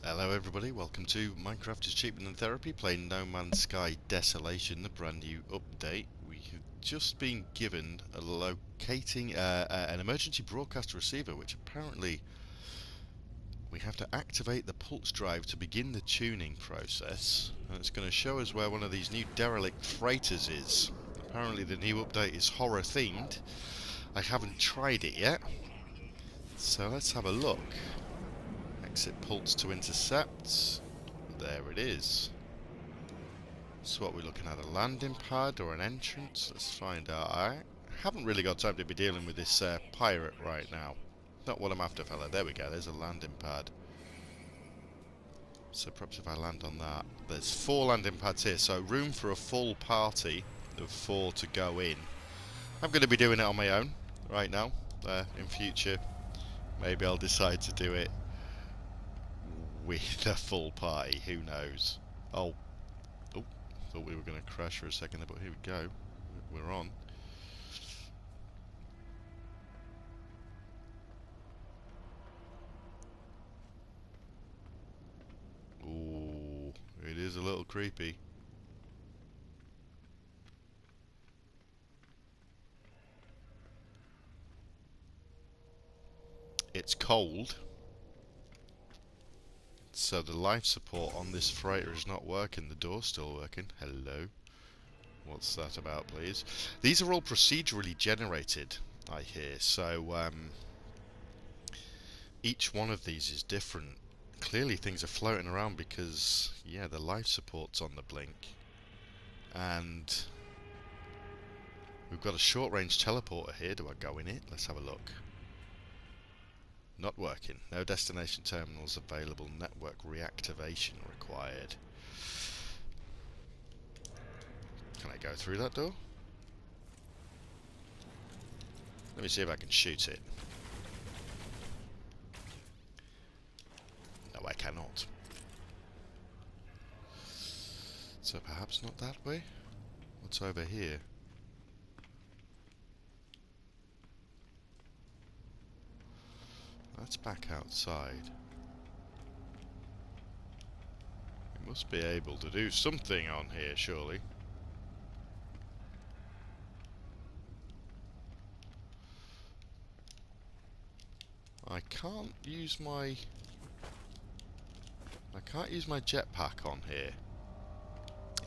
Hello everybody, welcome to Minecraft is Cheaper Than Therapy, playing No Man's Sky Desolation, the brand new update. We have just been given a locating an emergency broadcast receiver, which apparently we have to activate the pulse drive to begin the tuning process. And it's going to show us where one of these new derelict freighters is. Apparently the new update is horror themed. I haven't tried it yet, so let's have a look. Exit pulse to intercept. There it is. So what we're looking at, a landing pad or an entrance? Let's find out. I haven't really got time to be dealing with this pirate right now. Not what I'm after, fella. There we go, there's a landing pad. So perhaps if I land on that. There's 4 landing pads here, so room for a full party of 4 to go in. I'm going to be doing it on my own right now. In future, maybe I'll decide to do it with a full party, who knows. Oh, thought we were going to crash for a second there, but here we go. We're on. Ooh, it is a little creepy. It's cold, so the life support on this freighter is not working. The door's still working. Hello. What's that about, please? These are all procedurally generated, I hear, so each one of these is different. Clearly things are floating around because, yeah, the life support's on the blink. And we've got a short-range teleporter here. Do I go in it? Let's have a look. Not working. No destination terminals available. Network reactivation required. Can I go through that door? Let me see if I can shoot it. No, I cannot. So perhaps not that way? What's over here? That's back outside. We must be able to do something on here, surely. I can't use my jetpack on here,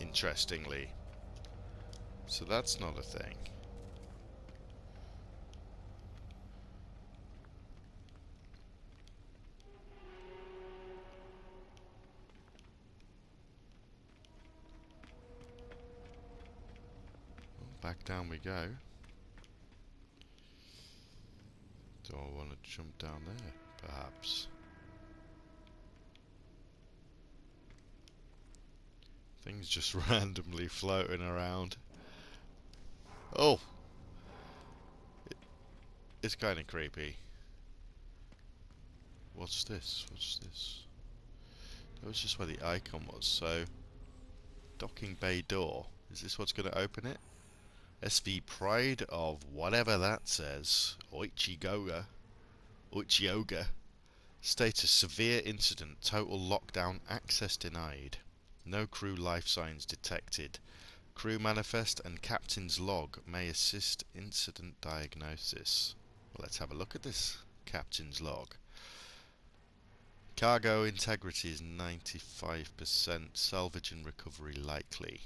interestingly. So that's not a thing. Back down we go. Do I want to jump down there, perhaps? Things just randomly floating around. Oh! It's kind of creepy. What's this? What's this? That was just where the icon was, so... Docking bay door. Is this what's going to open it? SV Pride of whatever that says. Oichigoga. Status severe incident. Total lockdown. Access denied. No crew life signs detected. Crew manifest and captain's log may assist incident diagnosis. Well, let's have a look at this captain's log. Cargo integrity is 95%. Salvage and recovery likely.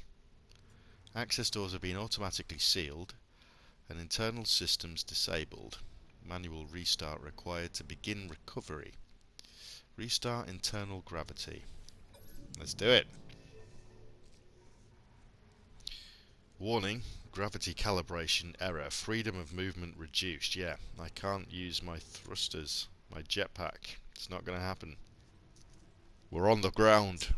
Access doors have been automatically sealed and internal systems disabled. Manual restart required to begin recovery. Restart internal gravity. Let's do it. Warning, gravity calibration error. Freedom of movement reduced. Yeah, I can't use my thrusters, my jetpack. It's not going to happen. We're on the ground.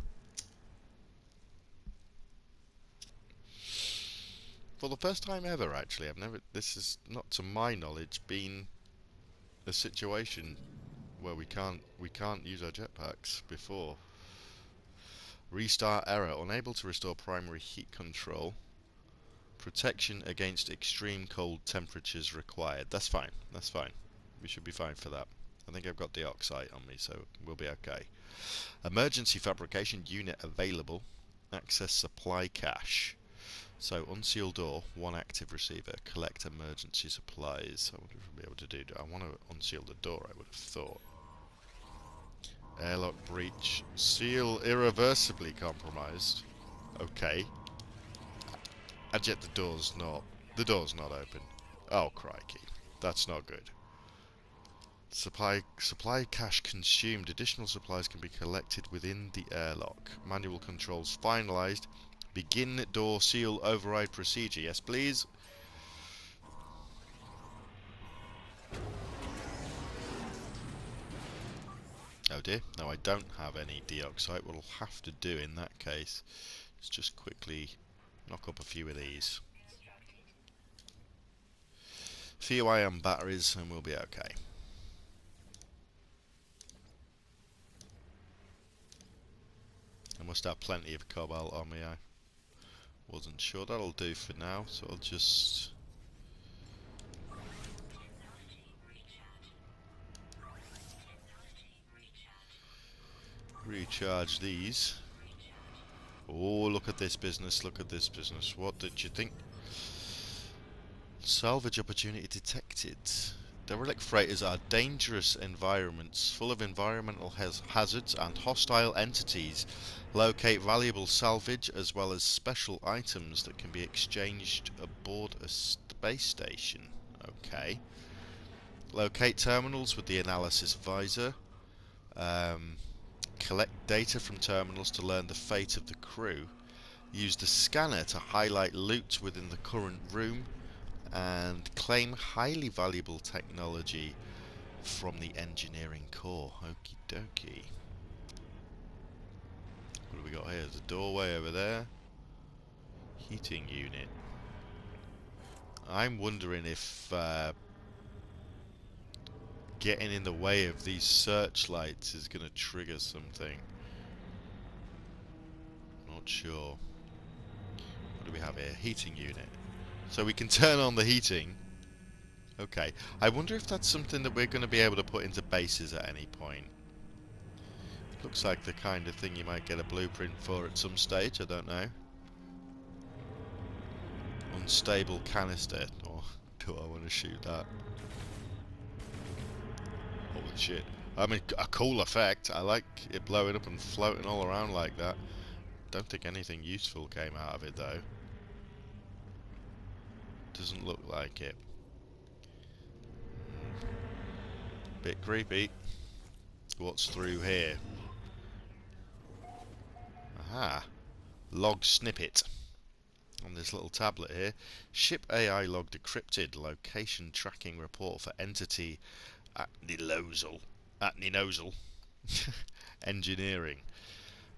For the first time ever, actually, this has not to my knowledge been a situation where we can't use our jetpacks before. Restart error, unable to restore primary heat control. Protection against extreme cold temperatures required. That's fine, that's fine. We should be fine for that. I think I've got deoxite on me, so we'll be okay. Emergency fabrication unit available. Access supply cache. So unseal door, one active receiver. Collect emergency supplies. I wonder if we'll be able to do. I want to unseal the door, I would have thought. Airlock breach. Seal irreversibly compromised. Okay. And yet the door's not. The door's not open. Oh crikey. That's not good. Supply cache consumed. Additional supplies can be collected within the airlock. Manual controls finalized. Begin door seal override procedure. Yes, please. Oh dear. No, I don't have any deoxite. What I'll have to do in that case is just quickly knock up a few of these. Few ion batteries and we'll be okay. I must have plenty of cobalt on me. I wasn't sure. That'll do for now, so I'll just recharge these. Oh, look at this business, look at this business. What did you think? Salvage opportunity detected. Derelict freighters are dangerous environments full of environmental hazards and hostile entities. Locate valuable salvage as well as special items that can be exchanged aboard a space station. Okay. Locate terminals with the analysis visor. Collect data from terminals to learn the fate of the crew. Use the scanner to highlight loot within the current room. And claim highly valuable technology from the engineering core. Okie dokie. What do we got here? There's a doorway over there. Heating unit. I'm wondering if getting in the way of these searchlights is going to trigger something. Not sure. What do we have here? Heating unit. So we can turn on the heating. Okay. I wonder if that's something that we're going to be able to put into bases at any point. Looks like the kind of thing you might get a blueprint for at some stage, I don't know. Unstable canister. Or do I want to shoot that? Holy shit. I mean, a cool effect. I like it blowing up and floating all around like that. Don't think anything useful came out of it though. Doesn't look like it. Bit creepy. What's through here? Aha. Log snippet. On this little tablet here. Ship AI log decrypted. Location tracking report for entity at Ninosal. Engineering.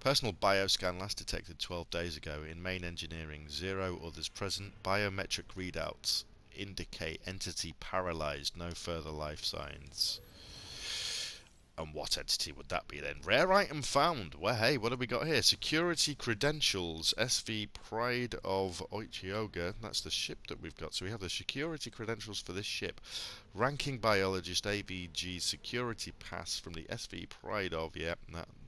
Personal bioscan last detected 12 days ago. In main engineering, 0 others present. Biometric readouts indicate entity paralyzed. No further life signs. And what entity would that be then? Rare item found. Well, hey, what have we got here? Security credentials. SV Pride of Oichioga. That's the ship that we've got. So we have the security credentials for this ship. Ranking biologist AVG security pass from the SV Pride of. Yeah,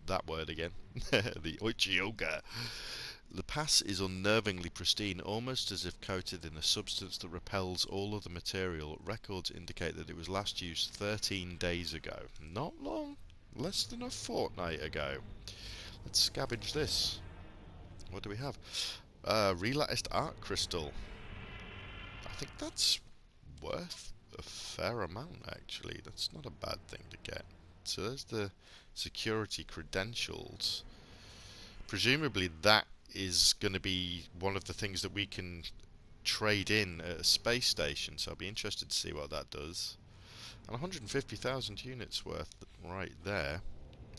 that word again. The Oichioga. The pass is unnervingly pristine, almost as if coated in a substance that repels all other material. Records indicate that it was last used 13 days ago. Not long, less than a fortnight ago. Let's scavenge this. What do we have? Relatticed art crystal. I think that's worth a fair amount, actually. That's not a bad thing to get. So there's the security credentials. Presumably that is going to be one of the things that we can trade in at a space station, so I'll be interested to see what that does. And 150,000 units worth right there.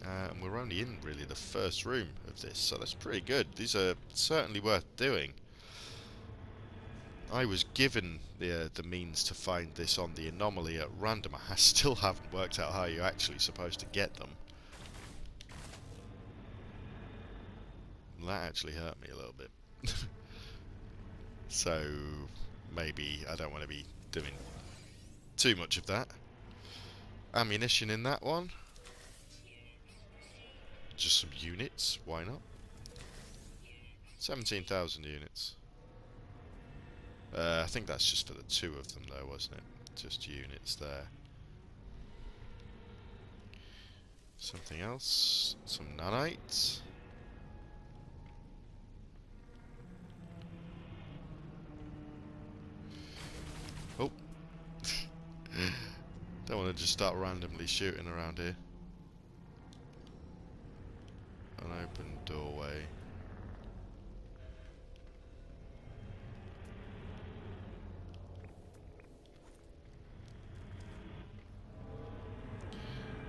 And we're only in really the first room of this, so that's pretty good. These are certainly worth doing. I was given the means to find this on the anomaly at random. I still haven't worked out how you're actually supposed to get them. That actually hurt me a little bit. So maybe I don't want to be doing too much of that. ammunition in that one. Just some units, why not? 17,000 units. I think that's just for the two of them though, wasn't it? Just units there. Something else. Some nanites. Oh. Don't want to just start randomly shooting around here. An open doorway.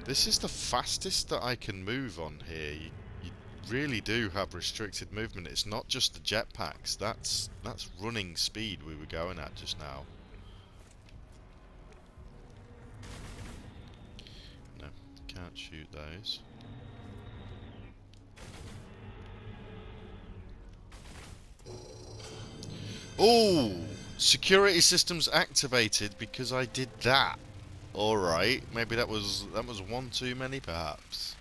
This is the fastest that I can move on here. You really do have restricted movement. It's not just the jetpacks. That's running speed we were going at just now. No, can't shoot those. Oh, security systems activated because I did that. All right, maybe that was one too many, perhaps.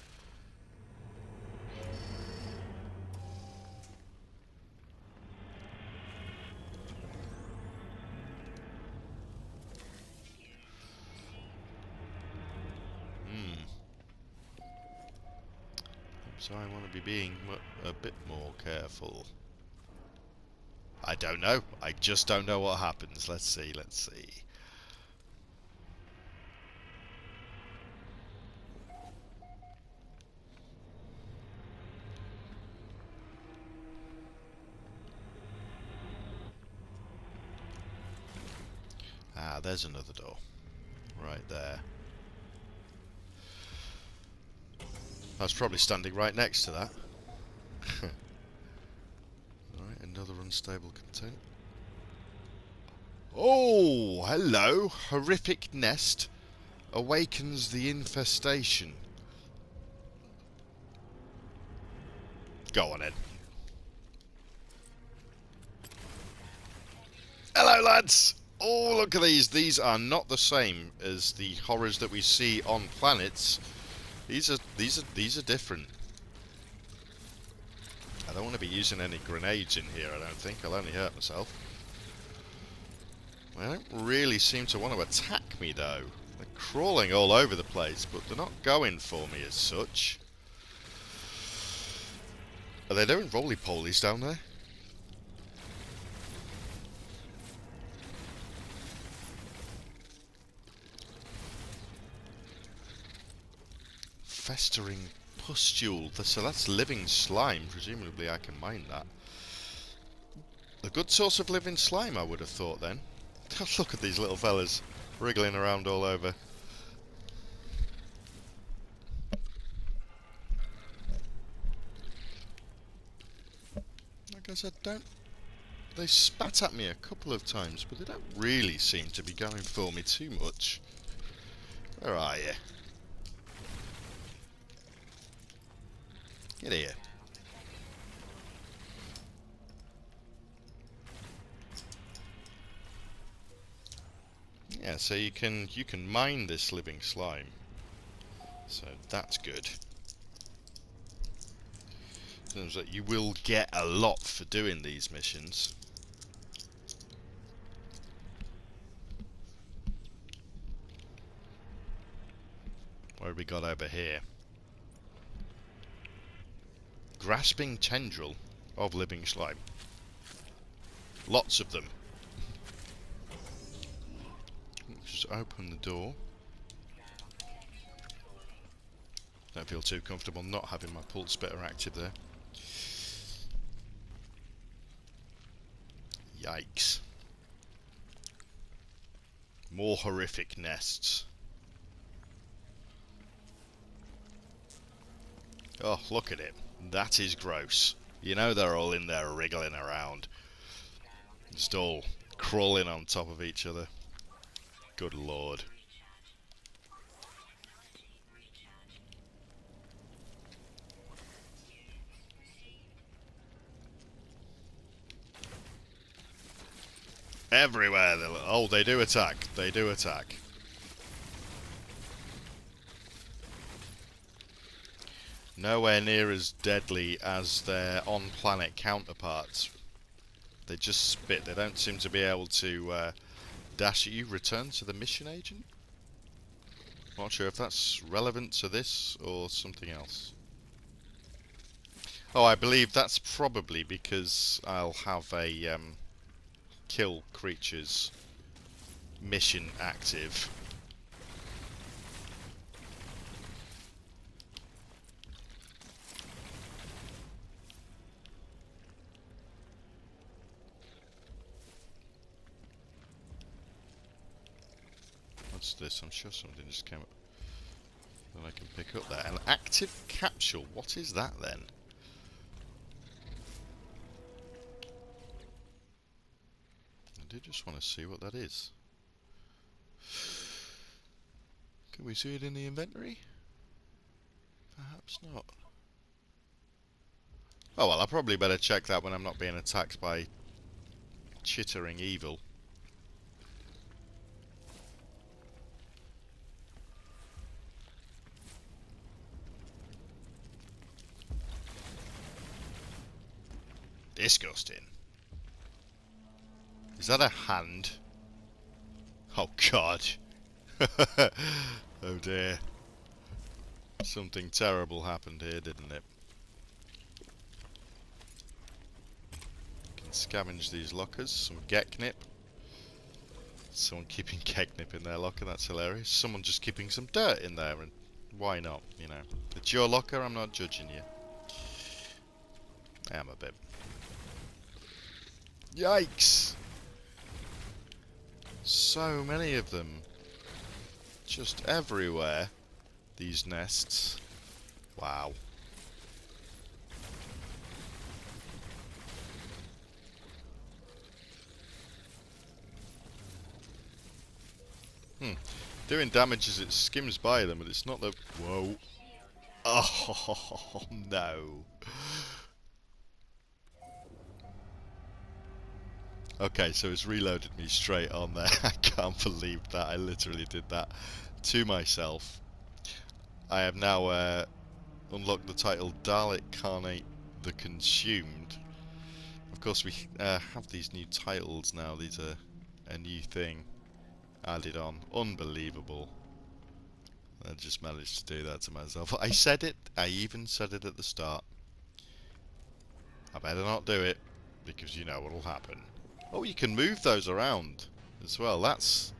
So I want to be being a bit more careful. I don't know. I just don't know what happens. Let's see. Let's see. Ah, there's another door. Right there. I was probably standing right next to that. Alright, another unstable container. Oh, hello. Horrific nest awakens the infestation. Go on in. Hello, lads. Oh, look at these. These are not the same as the horrors that we see on planets. These are different. I don't want to be using any grenades in here, I don't think. I'll only hurt myself. They don't really seem to want to attack me, though. They're crawling all over the place, but they're not going for me as such. Are they doing roly-polies down there? Festering pustule. So that's living slime. Presumably I can mine that. A good source of living slime, I would have thought then. Look at these little fellas wriggling around all over. Like I said, they spat at me a couple of times, but they don't really seem to be going for me too much. Where are you? Get here. Yeah, so you can mine this living slime. So that's good. Seems like you will get a lot for doing these missions. What have we got over here? Grasping tendril of living slime. Lots of them. Just open the door. Don't feel too comfortable not having my pulse spitter active there. Yikes. More horrific nests. Oh, look at it. That is gross. You know they're all in there wriggling around. Just all crawling on top of each other. Good lord. Everywhere. Oh, they do attack. They do attack. Nowhere near as deadly as their on-planet counterparts. They just spit. They don't seem to be able to dash at you. Return to the mission agent? Not sure if that's relevant to this or something else. Oh, I believe that's probably because I'll have a kill creatures mission active. What's this? I'm sure something just came up that I can pick up there. An active capsule. What is that then? I do just want to see what that is. Can we see it in the inventory? Perhaps not. Oh well, I probably better check that when I'm not being attacked by chittering evil. Disgusting. Is that a hand? Oh god. Oh dear. Something terrible happened here, didn't it? Can scavenge these lockers. Some Geknip. Someone keeping Geknip in their locker, that's hilarious. Someone just keeping some dirt in there, and why not, you know. It's your locker, I'm not judging you. I am a bit. Yikes! So many of them. Just everywhere. These nests. Wow. Doing damage as it skims by them, but it's not the... Whoa. Oh, no. Okay, so it's reloaded me straight on there. I can't believe that. I literally did that to myself. I have now unlocked the title Dalek Carnate the Consumed. Of course, we have these new titles now. These are a new thing added on. Unbelievable. I just managed to do that to myself. I said it. I even said it at the start. I better not do it, because you know what'll happen. Oh, you can move those around as well. That's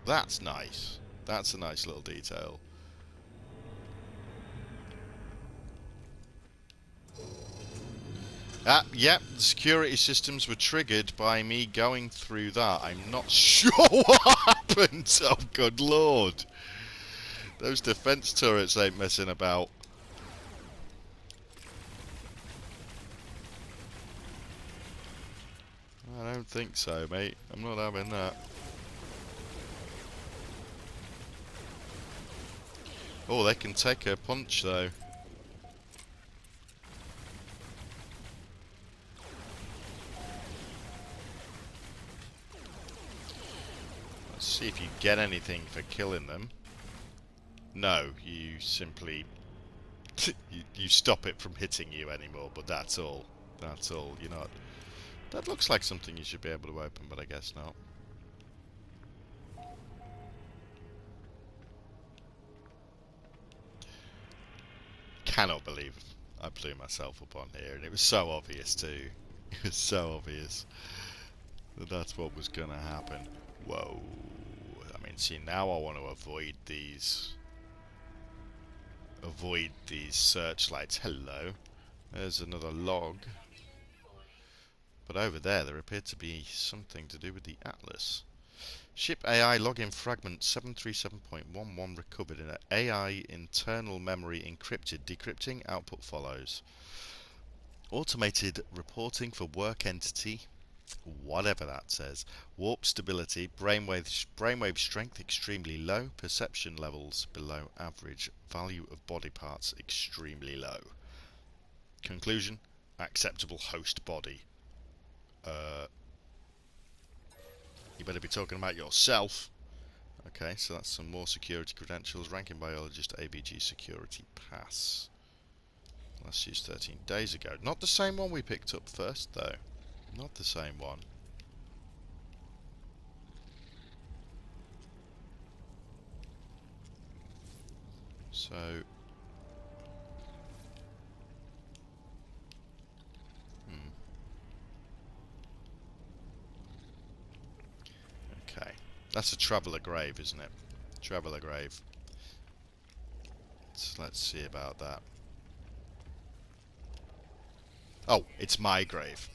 nice. That's a nice little detail. Yep, the security systems were triggered by me going through that. I'm not sure what happened. Oh, good lord. Those defense turrets ain't messing about. I don't think so, mate. I'm not having that. Oh, they can take a punch, though. Let's see if you get anything for killing them. No, you simply... you stop it from hitting you anymore, but that's all. That's all. You're not... That looks like something you should be able to open, but I guess not. Cannot believe I blew myself up on here, and it was so obvious too. It was so obvious that that's what was gonna happen. Whoa. I mean, see, now I want to avoid these searchlights. Hello. There's another log. But over there appeared to be something to do with the Atlas. Ship AI login fragment 737.11 recovered in an AI internal memory encrypted. Decrypting output follows. Automated reporting for work entity, whatever that says. Warp stability, brainwave strength extremely low, perception levels below average, value of body parts extremely low. Conclusion, acceptable host body. You better be talking about yourself. Okay, so that's some more security credentials. Ranking biologist, ABG security pass. Last used 13 days ago. Not the same one we picked up first, though. Not the same one. So... Okay. That's a Traveller Grave, isn't it? Traveller Grave. So let's see about that. Oh, it's my grave.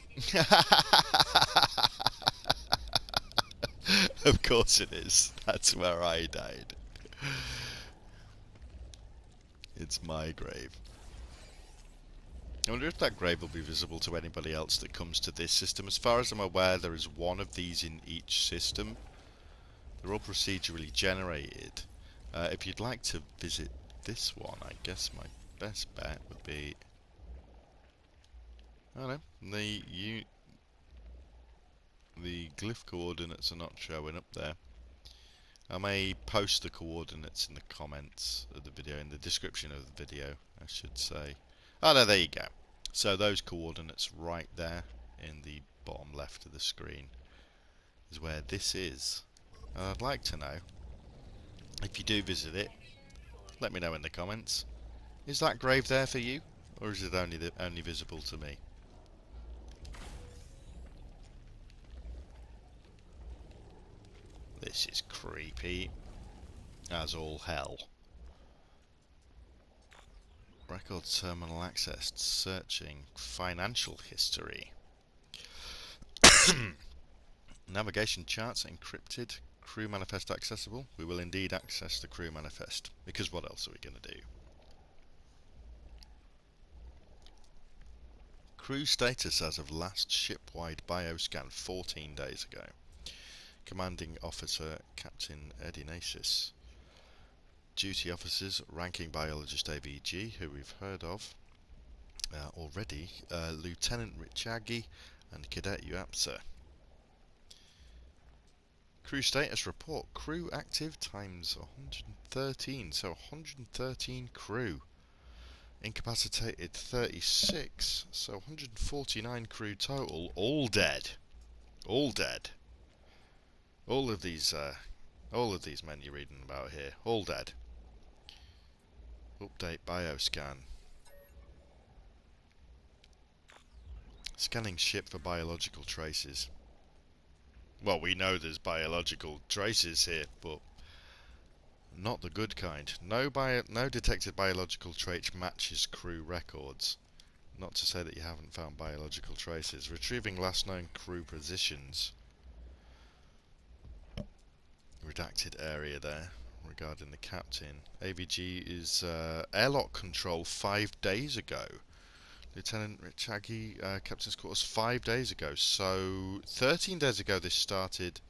Of course it is. That's where I died. It's my grave. I wonder if that grave will be visible to anybody else that comes to this system. As far as I'm aware, there is one of these in each system. They're all procedurally generated. If you'd like to visit this one, I guess my best bet would be... I don't know, the glyph coordinates are not showing up there. I may post the coordinates in the comments of the video, in the description of the video, I should say. Oh no, there you go. So those coordinates right there in the bottom left of the screen is where this is. And I'd like to know, if you do visit it, let me know in the comments. Is that grave there for you, or is it only visible to me? This is creepy as all hell. Record terminal accessed. Searching financial history. Navigation charts encrypted. Crew manifest accessible. We will indeed access the crew manifest, because what else are we going to do? Crew status as of last ship-wide bioscan 14 days ago. Commanding Officer Captain Edinasis. Duty Officers Ranking Biologist ABG, who we've heard of already, Lieutenant Richagi and Cadet Uapsa. Crew status report. Crew active times 113, so 113 crew. Incapacitated 36, so 149 crew total, all dead. All dead. All of these men you're reading about here, all dead. Update bioscan. Scanning ship for biological traces. Well, we know there's biological traces here, but not the good kind. No detected biological trait matches crew records. Not to say that you haven't found biological traces. Retrieving last known crew positions. Redacted area there regarding the captain. AVG is airlock control 5 days ago. Lieutenant Richagi, captain's quarters 5 days ago. So 13 days ago this started.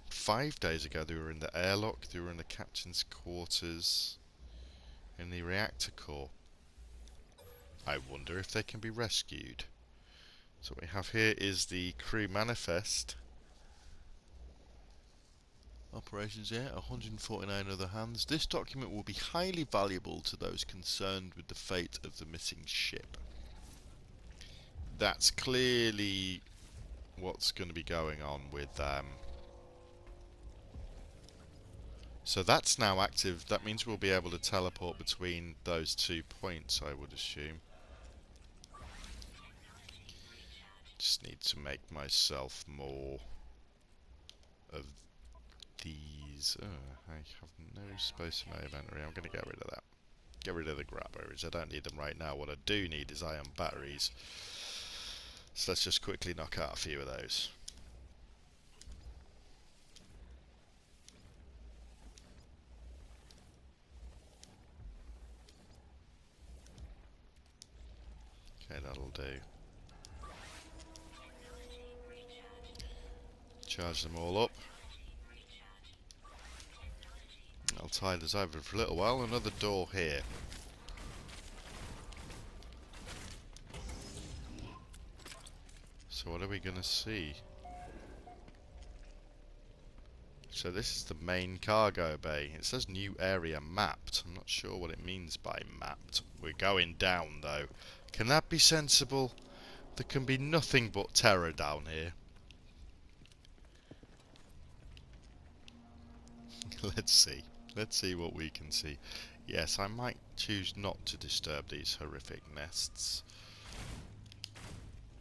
5 days ago they were in the airlock, they were in the captain's quarters, in the reactor core. I wonder if they can be rescued. So what we have here is the crew manifest. Operations here, 149 other hands. This document will be highly valuable to those concerned with the fate of the missing ship. That's clearly what's going to be going on with so that's now active. That means we'll be able to teleport between those 2 points, I would assume. Just need to make myself more of these. I have no space in my inventory. I'm going to get rid of that. Get rid of the grab berries. I don't need them right now. What I do need is ion batteries. So let's just quickly knock out a few of those. Okay, that'll do. Charge them all up. I'll tide us over for a little while. Another door here. So what are we going to see? So this is the main cargo bay. It says new area mapped. I'm not sure what it means by mapped. We're going down though. Can that be sensible? There can be nothing but terror down here. Let's see. Let's see what we can see. Yes, I might choose not to disturb these horrific nests.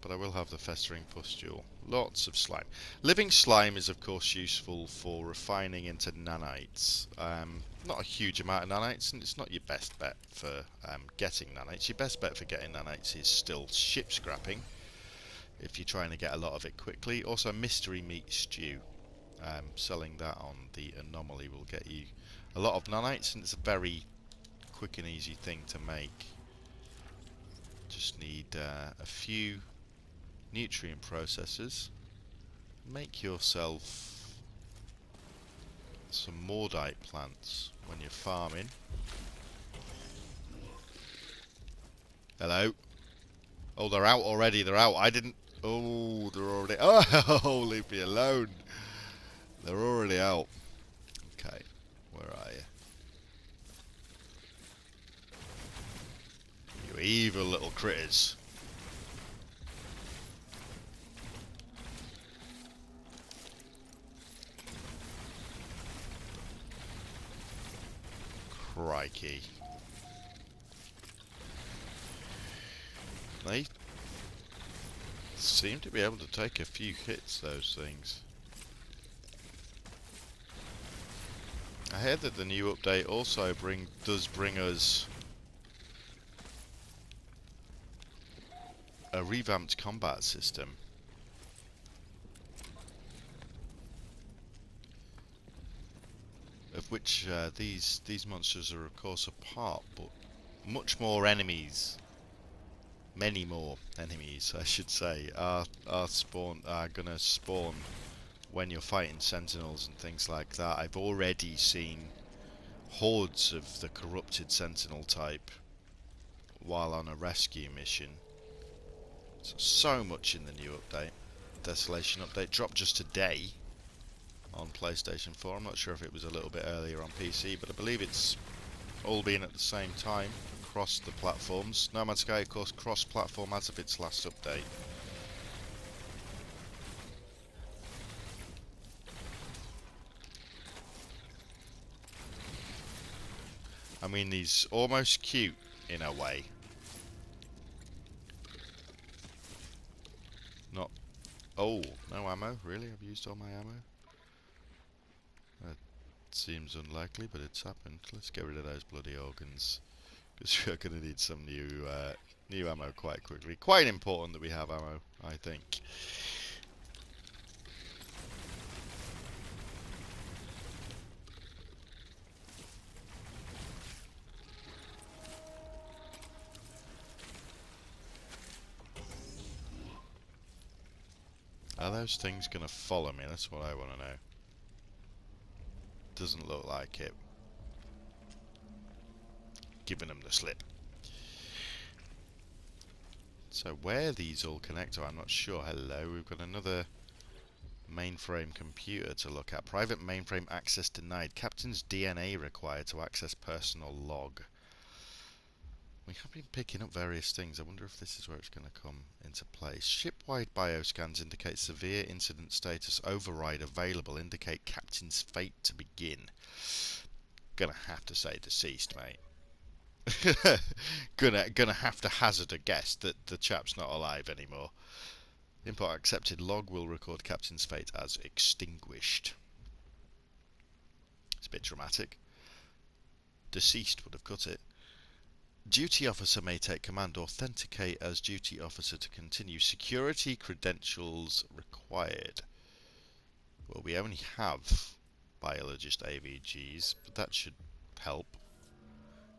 But I will have the festering pustule. Lots of slime. Living slime is of course useful for refining into nanites. Not a huge amount of nanites, and it's not your best bet for getting nanites. Your best bet for getting nanites is still ship scrapping, if you're trying to get a lot of it quickly. Also mystery meat stew. Selling that on the anomaly will get you a lot of nanites, and it's a very quick and easy thing to make. Just need a few nutrient processors. Make yourself some mordite plants when you're farming. Hello. Oh, they're out already. They're out. I didn't. Oh, they're already. Oh, leave me alone. They're already out. Okay. Where are you? You evil little critters. Crikey. They seem to be able to take a few hits, those things. I heard that the new update also does bring us a revamped combat system. Of which these monsters are of course a part, but much more enemies, many more enemies I should say, are gonna spawn when you're fighting sentinels and things like that. I've already seen hordes of the corrupted sentinel type while on a rescue mission. So much in the new update. Desolation update dropped just today on PlayStation 4. I'm not sure if it was a little bit earlier on PC, but I believe it's all been at the same time across the platforms. No Man's Sky, of course, cross-platform as of its last update. I mean, he's almost cute in a way. Not... Oh, no ammo? Really? I've used all my ammo? That seems unlikely, but it's happened. Let's get rid of those bloody organs, because we're going to need some new ammo quite quickly. Quite important that we have ammo, I think. Are those things going to follow me? That's what I want to know. Doesn't look like it. Giving them the slip. So where these all connect to, I'm not sure. Hello, we've got another mainframe computer to look at. Private mainframe access denied. Captain's DNA required to access personal log. We have been picking up various things. I wonder if this is where it's going to come into place. Ship-wide bioscans indicate severe incident status. Override available. Indicate captain's fate to begin. Gonna have to say deceased, mate. gonna have to hazard a guess that the chap's not alive anymore. Import accepted. Log will record captain's fate as extinguished. It's a bit dramatic. Deceased would have cut it. Duty officer may take command. Authenticate as duty officer to continue. Security credentials required. Well, we only have biologist AVGs, but that should help.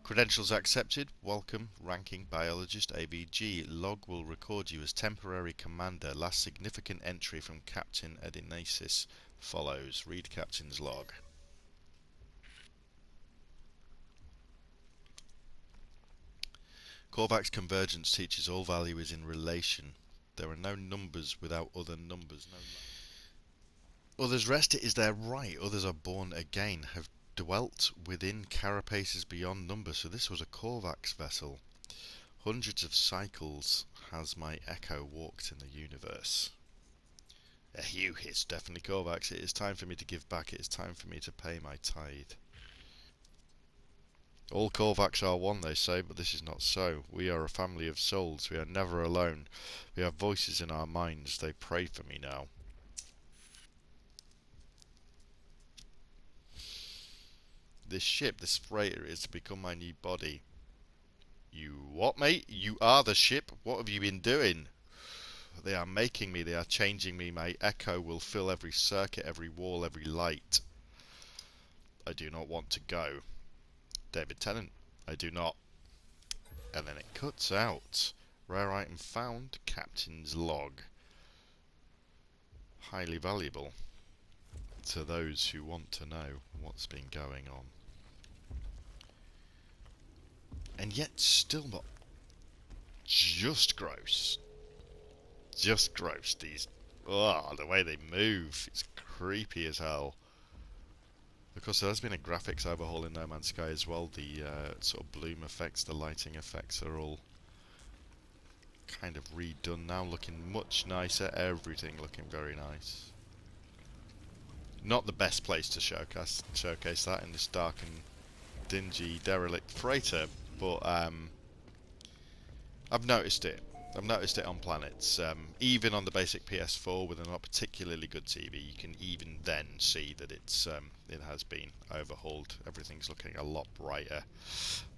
Credentials accepted. Welcome. Ranking biologist AVG. Log will record you as temporary commander. Last significant entry from Captain Edinasis follows. Read captain's log. Korvax convergence teaches all value is in relation. There are no numbers without other numbers. Others rest, it is their right. Others are born again, have dwelt within carapaces beyond number. So this was a Korvax vessel. Hundreds of cycles has my echo walked in the universe. Phew, it's definitely Korvax. It is time for me to give back. It is time for me to pay my tithe. All Korvax are one, they say, but this is not so. We are a family of souls. We are never alone. We have voices in our minds. They pray for me now. This ship, this freighter, is to become my new body. You what, mate? You are the ship? What have you been doing? They are making me. They are changing me. My echo will fill every circuit, every wall, every light. I do not want to go. David Tennant. I do not. And then it cuts out. Rare item found. Captain's log. Highly valuable to those who want to know what's been going on. And yet still not just gross. Just gross. These, the way they move, it's creepy as hell. Of course, there has been a graphics overhaul in No Man's Sky as well. The sort of bloom effects, the lighting effects are all kind of redone now, looking much nicer. Everything looking very nice. Not the best place to showcase that in this dark and dingy derelict freighter, but I've noticed it. I've noticed it on planets. Even on the basic PS4 with a not particularly good TV, you can even then see that it's it has been overhauled. Everything's looking a lot brighter,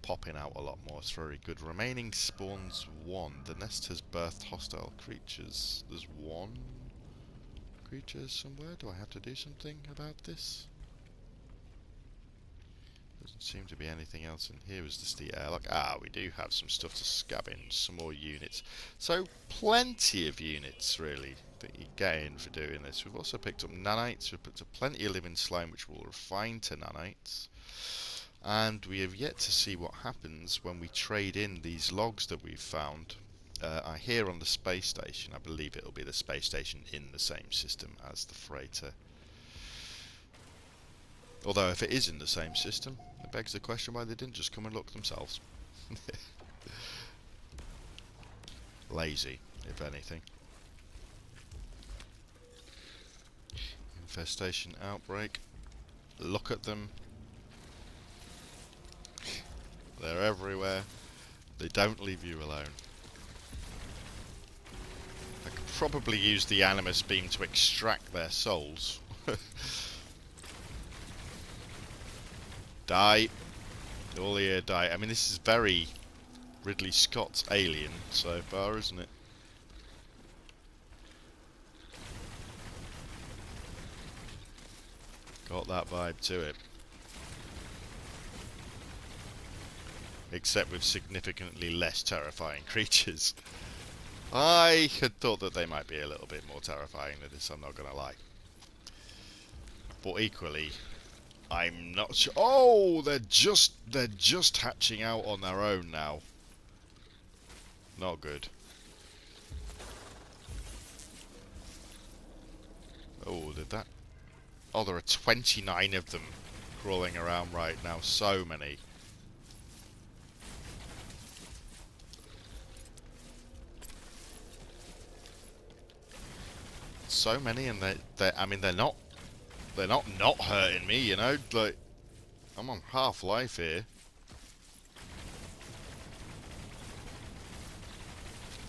popping out a lot more. It's very good. Remaining spawns 1. The nest has birthed hostile creatures. There's 1 creature somewhere. Do I have to do something about this? Doesn't seem to be anything else in here. Is this the airlock? We do have some stuff to scavenge, some more units. So plenty of units really that you get in for doing this. We've also picked up nanites. We've picked up plenty of living slime which will refine to nanites. And we have yet to see what happens when we trade in these logs that we've found. I hear on the space station, I believe it'll be the space station in the same system as the freighter. Although if it is in the same system, it begs the question why they didn't just come and look themselves. Lazy, if anything. Infestation outbreak. Look at them. They're everywhere. They don't leave you alone. I could probably use the animus beam to extract their souls. Die. All here die. I mean, this is very Ridley Scott's Alien so far, isn't it? Got that vibe to it. Except with significantly less terrifying creatures. I had thought that they might be a little bit more terrifying than this, I'm not gonna lie. But equally, I'm not sure. Oh, they're just hatching out on their own now. Not good. Oh, did that? Oh, there are 29 of them crawling around right now. So many. So many, and I mean, they're not hurting me, you know. Like, I'm on half life here.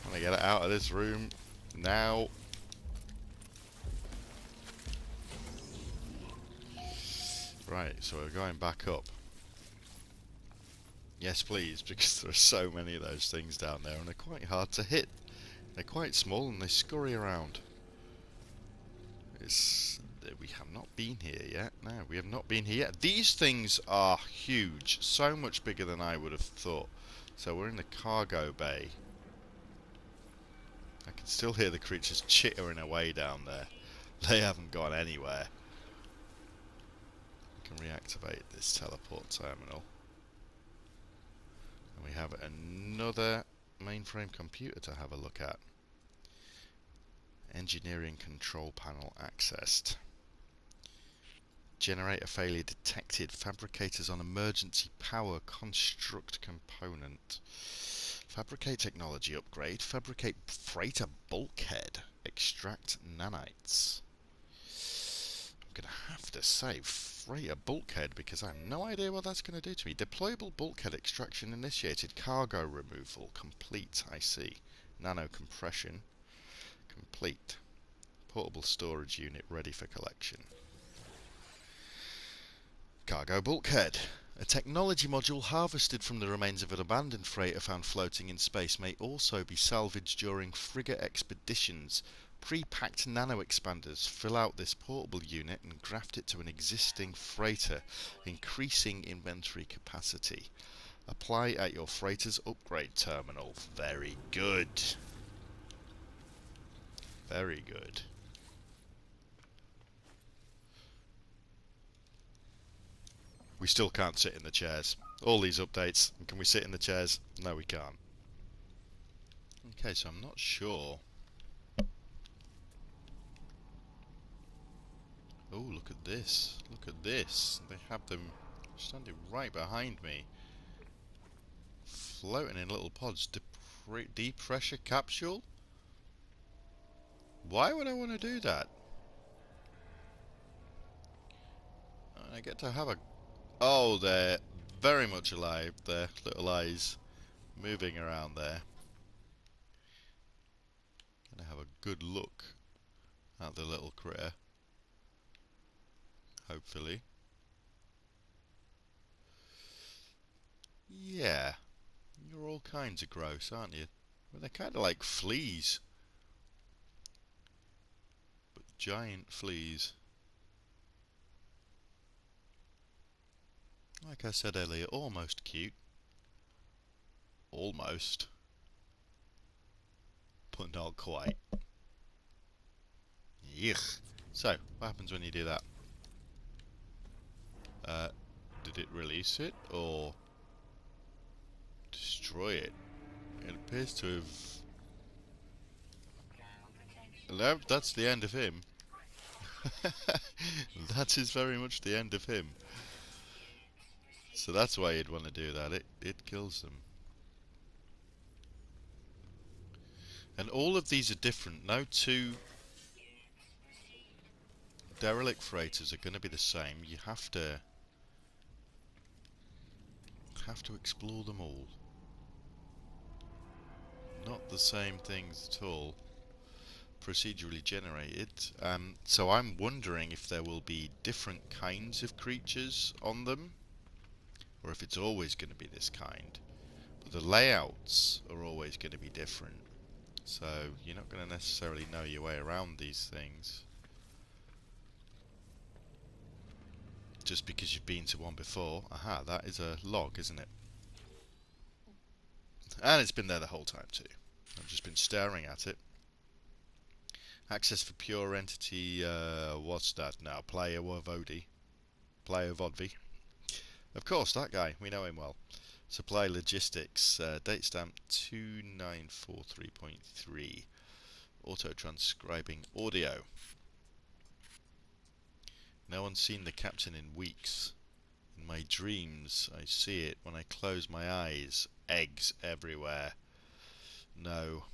I'm gonna get it out of this room now. Right, so we're going back up. Yes, please, because there are so many of those things down there, and they're quite hard to hit. They're quite small, and they scurry around. We have not been here yet. No, we have not been here yet. These things are huge, so much bigger than I would have thought. So we're in the cargo bay. I can still hear the creatures chittering away down there. They haven't gone anywhere. We can reactivate this teleport terminal. And we have another mainframe computer to have a look at. Engineering control panel accessed. Generator failure detected. Fabricators on emergency power. Construct component. Fabricate technology upgrade. Fabricate freighter bulkhead. Extract nanites. I'm going to have to say freighter bulkhead because I have no idea what that's going to do to me. Deployable bulkhead extraction initiated. Cargo removal. Complete, I see. Nano compression. Complete. Portable storage unit ready for collection. Cargo bulkhead. A technology module harvested from the remains of an abandoned freighter found floating in space may also be salvaged during frigate expeditions. Pre-packed nano expanders fill out this portable unit and graft it to an existing freighter, increasing inventory capacity. Apply at your freighter's upgrade terminal. Very good. Very good. We still can't sit in the chairs. All these updates. Can we sit in the chairs? No, we can't. Okay, so I'm not sure. Oh, look at this. Look at this. They have them standing right behind me. Floating in little pods. Deep pressure capsule? Why would I want to do that? I get to have a... Oh, they're very much alive. Their little eyes moving around there. Gonna have a good look at the little critter. Hopefully. Yeah. You're all kinds of gross, aren't you? Well, they're kind of like fleas. But giant fleas. Like I said earlier, almost cute. Almost. But not quite. Yuck. So, what happens when you do that? Did it release it, or destroy it? It appears to have... No, that's the end of him. That is very much the end of him. So that's why you'd want to do that. It kills them. And all of these are different. No two derelict freighters are going to be the same. You have to explore them all. Not the same things at all. Procedurally generated. So I'm wondering if there will be different kinds of creatures on them, or if it's always going to be this kind. But the layouts are always going to be different. So you're not going to necessarily know your way around these things just because you've been to one before. Aha, that is a log, isn't it? And it's been there the whole time too. I've just been staring at it. Access for pure entity, what's that now? Player Vodvi. Player Vodvi. Of course, that guy. We know him well. Supply logistics, date stamp 2943.3. Auto-transcribing audio. No one's seen the captain in weeks. In my dreams, I see it when I close my eyes. Eggs everywhere. No.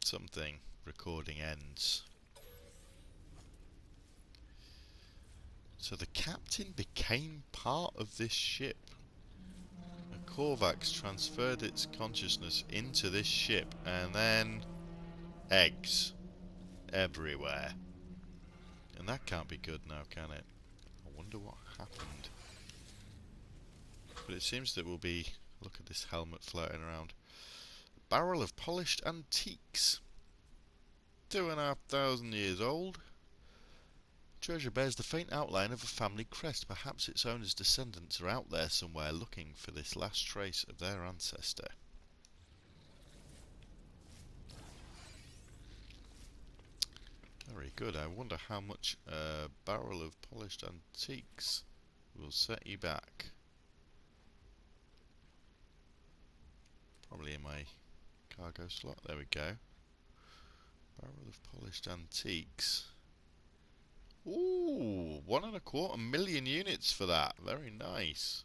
Something. Recording ends. So the captain became part of this ship. A Korvax transferred its consciousness into this ship, and then eggs everywhere. And that can't be good now, can it? I wonder what happened. But it seems that we'll be... Look at this helmet floating around. Barrel of polished antiques. 2,500 years old. Treasure bears the faint outline of a family crest. Perhaps its owner's descendants are out there somewhere looking for this last trace of their ancestor. Very good. I wonder how much a barrel of polished antiques will set you back. Probably in my cargo slot. There we go. Barrel of polished antiques. Ooh, 1.25 million units for that. Very nice.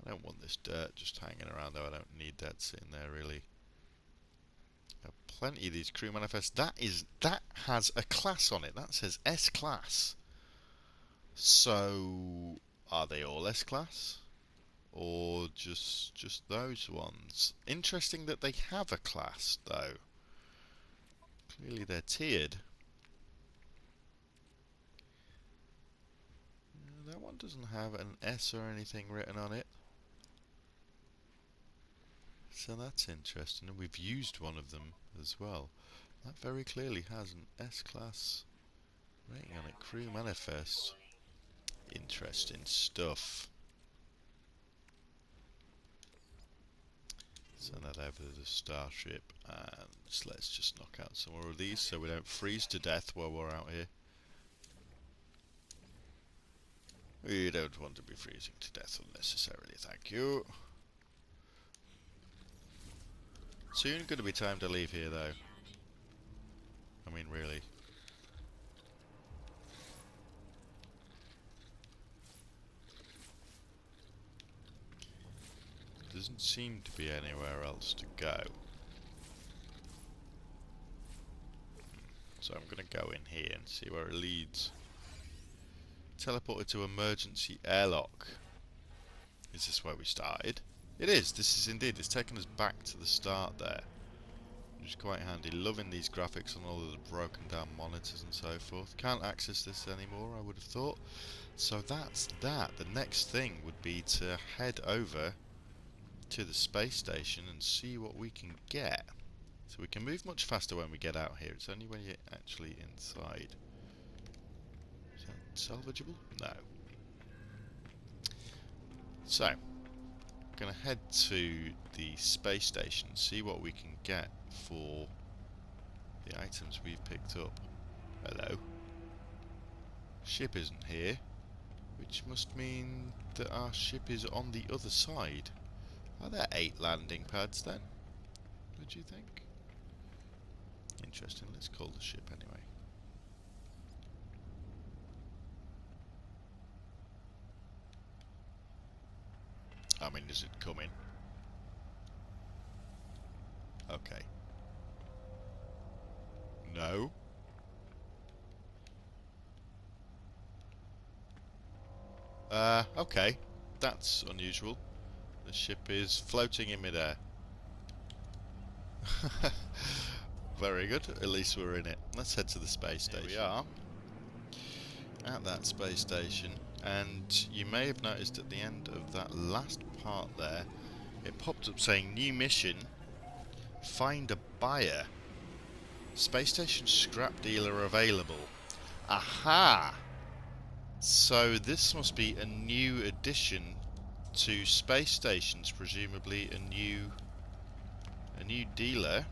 I don't want this dirt just hanging around though. I don't need that sitting there really. Plenty of these crew manifests. That has a class on it. That says S class. So are they all S class? Or just those ones? Interesting that they have a class though. Clearly they're tiered. That one doesn't have an S or anything written on it. So that's interesting. And we've used one of them as well. That very clearly has an S-class rating on it. Crew manifest. Interesting stuff. Send that over to the starship and let's just knock out some more of these so we don't freeze to death while we're out here. We don't want to be freezing to death unnecessarily, thank you. Soon going to be time to leave here though. I mean really. Doesn't seem to be anywhere else to go. So I'm going to go in here and see where it leads. Teleported to emergency airlock. Is this where we started? It is. This is indeed. It's taken us back to the start there. Which is quite handy. Loving these graphics on all of the broken down monitors and so forth. Can't access this anymore, I would have thought. So that's that. The next thing would be to head over to the space station and see what we can get. So we can move much faster when we get out here. It's only when you're actually inside. Is that salvageable? No. So, I'm going to head to the space station and see what we can get for the items we've picked up. Hello. Ship isn't here, which must mean that our ship is on the other side. Are there 8 landing pads then? What do you think? Interesting, let's call the ship anyway. I mean, is it coming? Okay. No. Okay. That's unusual. The ship is floating in midair. Very good. At least we're in it. Let's head to the space station. Here we are. At that space station. And you may have noticed at the end of that last part there, it popped up saying new mission. Find a buyer. Space station scrap dealer available. Aha! So this must be a new addition to space stations, presumably a new dealer.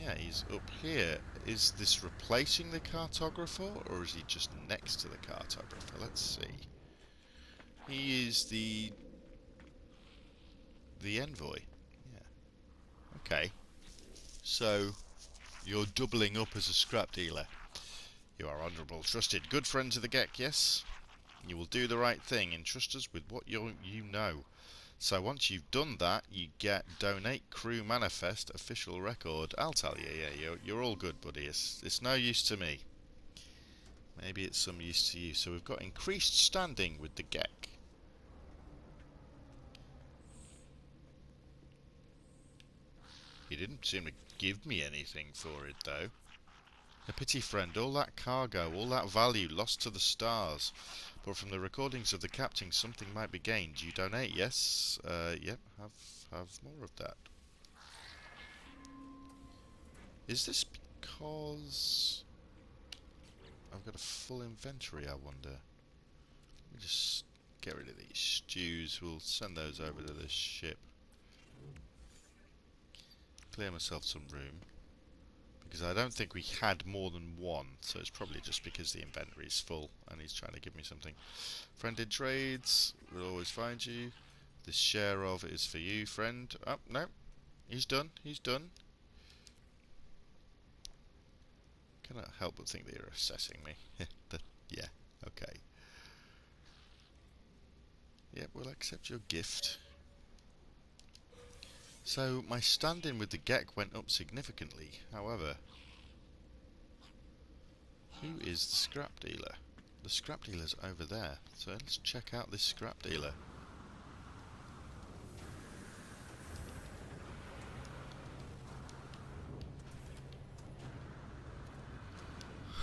Yeah, he's up here. Is this replacing the cartographer, or is he just next to the cartographer? Let's see. He is the envoy. Yeah. Okay. So you're doubling up as a scrap dealer. You are honourable, trusted, good friends of the GEC, yes? You will do the right thing and trust us with what you know. So once you've done that, you get Donate Crew Manifest Official Record. I'll tell you, yeah, you're all good, buddy. It's no use to me. Maybe it's some use to you. So we've got increased standing with the GEC. He didn't seem to give me anything for it, though. A pity, friend. All that cargo, all that value lost to the stars. But from the recordings of the captain, something might be gained. You donate, yes? Yep, have more of that. Is this because I've got a full inventory, I wonder? Let me just get rid of these stews. We'll send those over to this ship. Clear myself some room. Because I don't think we had more than one, so it's probably just because the inventory is full and he's trying to give me something. Friend in trades, we'll always find you. This share of is for you, friend. Oh, no. He's done. He's done. Cannot help but think that you're assessing me. Yeah, okay. Yep, we'll accept your gift. So, my stand-in with the GEC went up significantly. However, who is the scrap dealer? The scrap dealer's over there. So let's check out this scrap dealer.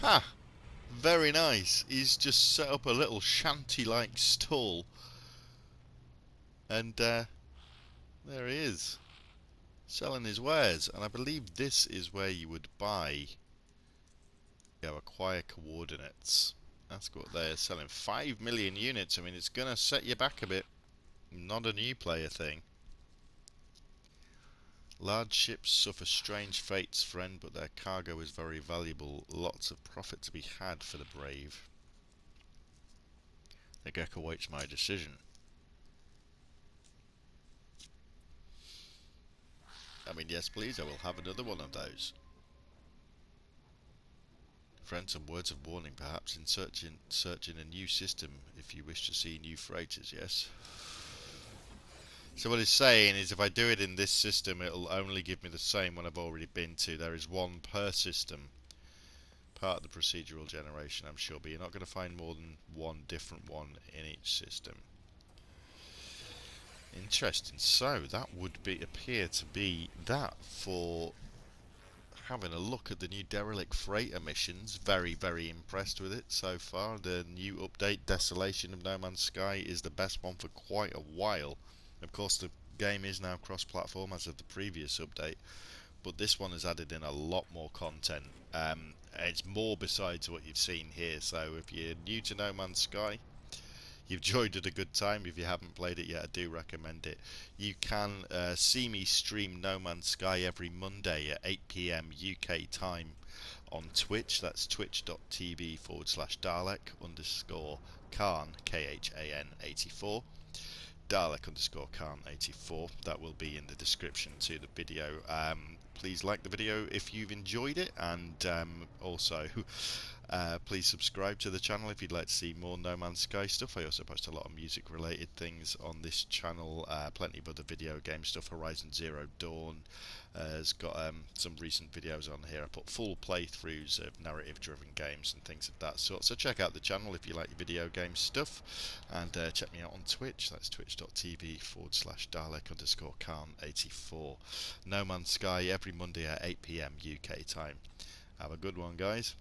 Ha! Very nice. He's just set up a little shanty-like stall. And there he is, selling his wares. And I believe this is where you would buy. Go acquire coordinates. That's what they're selling. 5 million units. I mean, it's going to set you back a bit. Not a new player thing. Large ships suffer strange fates, friend, but their cargo is very valuable. Lots of profit to be had for the brave. The GEC awaits my decision. I mean, yes please, I will have another one of those. Friend, some words of warning perhaps in searching a new system if you wish to see new freighters, yes? So what it's saying is if I do it in this system, it'll only give me the same one I've already been to. There is one per system. Part of the procedural generation, I'm sure, but you're not going to find more than one different one in each system. Interesting. So that would appear to be that for having a look at the new derelict freighter missions. Very, very impressed with it so far. The new update, Desolation of No Man's Sky, is the best one for quite a while. Of course, the game is now cross-platform as of the previous update, but this one has added in a lot more content. It's more besides what you've seen here. So if you're new to No Man's Sky, you've enjoyed it a good time. If you haven't played it yet, I do recommend it. You can see me stream No Man's Sky every Monday at 8 PM UK time on Twitch. That's twitch.tv/Dalek_Khan, KHAN 84. Dalek_Khan 84. That will be in the description to the video. Please like the video if you've enjoyed it, and also please subscribe to the channel if you'd like to see more No Man's Sky stuff. I also post a lot of music related things on this channel, plenty of other video game stuff. Horizon Zero Dawn has got some recent videos on here. I put full playthroughs of narrative driven games and things of that sort, so check out the channel if you like video game stuff, and check me out on Twitch. That's twitch.tv/Dalek_Khan 84. No Man's Sky every Monday at 8 PM UK time. Have a good one, guys.